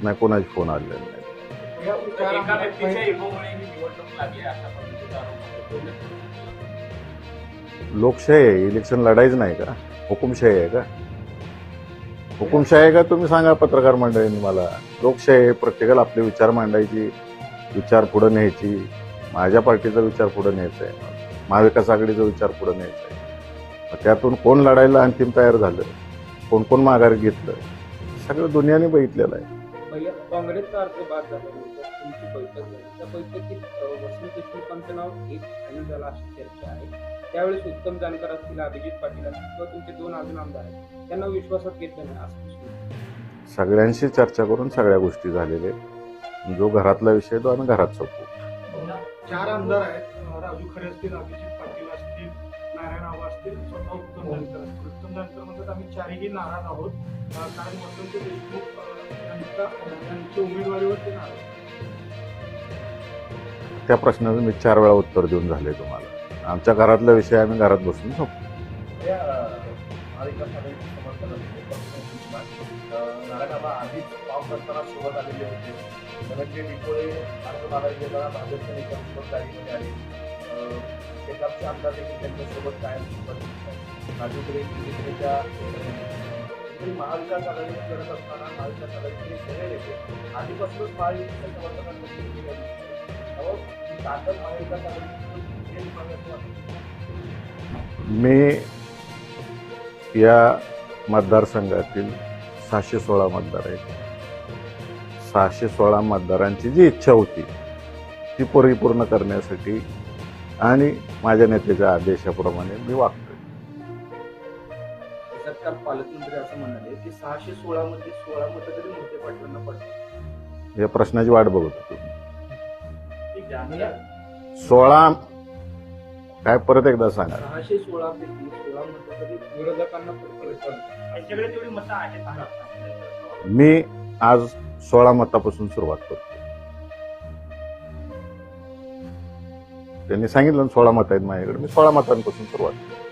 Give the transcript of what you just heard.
नाही, कोणाचे फोन आलेले नाही. एका व्यक्तीच्या इगोमुळे ही निवडणूक लागली अशा पद्धतीचा आरोप होतो. लोकशाही आहे, इलेक्शन लढायचं नाही का? हुकुमशाही आहे का? हुकुमशाही आहे का? तुम्ही सांगा पत्रकार मंडळींनी मला. लोकशाही आहे, प्रत्येकाला आपले विचार मांडायची, विचार पुढे न्यायची. माझ्या पार्टीचा विचार पुढे न्यायचा आहे, महाविकास आघाडीचा विचार पुढे न्यायचा आहे. मग त्यातून कोण लढायला अंतिम तयार झालं, कोण कोण माघार घेतलं, सगळं दुनियाने बघितलेलं आहे. काँग्रेसचा अर्ज बाद झाल्यानंतर तुमची बैठक झाली. त्या बैठकीत वसंत देशमुखांचं नाव एक फायनल झालं अशी चर्चा आहे. त्यावेळेस उत्तम जानकर असतील, अभिजित पाटील असतील किंवा तुमचे 2 अजून आमदार आहेत, त्यांना विश्वासात घेतलं नाही असं दिसलं. सगळ्यांशी चर्चा करून सगळ्या गोष्टी झालेल्या आहेत. जो घरातला विषय तो आम्ही घरात संपू. 4 आमदार आहेत. राजू खरे असतील, अभिजित पाटील असतील, नारायण आबा असतील, स्वतः उत्तम जानकर असतील. उत्तम जानकर म्हणतात आम्ही 4ही नाराज आहोत, कारण वसंत देशमुख यांच्या उमेदवारीवर ते नाराज. त्या प्रश्नाचं मी 4 वेळा उत्तर देऊन झाले तुम्हाला. आमच्या घरातला विषय आम्ही घरात बसून संपू. महाविकास आघाडीचे समर्थन नारायणबाबा आधीच पाऊस असताना सोबत आलेले होते. धनंजय विकोळे अर्ज मागायला गेला, भाजपच्या नेत्यांसोबत गाडीमध्ये आले. शेकापचे आमदार देखील त्यांच्यासोबत कायम सोबत राजू खरे शिवसेनेच्या महाविकास आघाडी करत असताना महाविकास आघाडीचे सगळे नेते आधीपासूनच महायुतीच्या समर्थनासाठी गेले. ताकद महाविकास आघाडी मी या मतदारसंघातील 616 मतदार आहेत. 616 मतदारांची जी इच्छा होती ती परिपूर्ण करण्यासाठी आणि माझ्या नेत्याच्या आदेशाप्रमाणे मी वागतोय. सरकार पालकमंत्री असं म्हणाले की 616 मध्ये 16 मतं तरी मोठे पाटलांना पडतात. या प्रश्नाची वाट बघत होतो. ठीक आहे. 16 काय परत एकदा सांगा. 616 पैकी 16 मतं तरी विरोधकांना पडतात. त्यांच्याकडे तेवढी मतं आहेत का? मी आज 16 मतापासून सुरुवात करतो. त्यांनी सांगितलं 16 मतं आहेत माझ्याकडे, मी 16 मतांपासून सुरुवात करतो.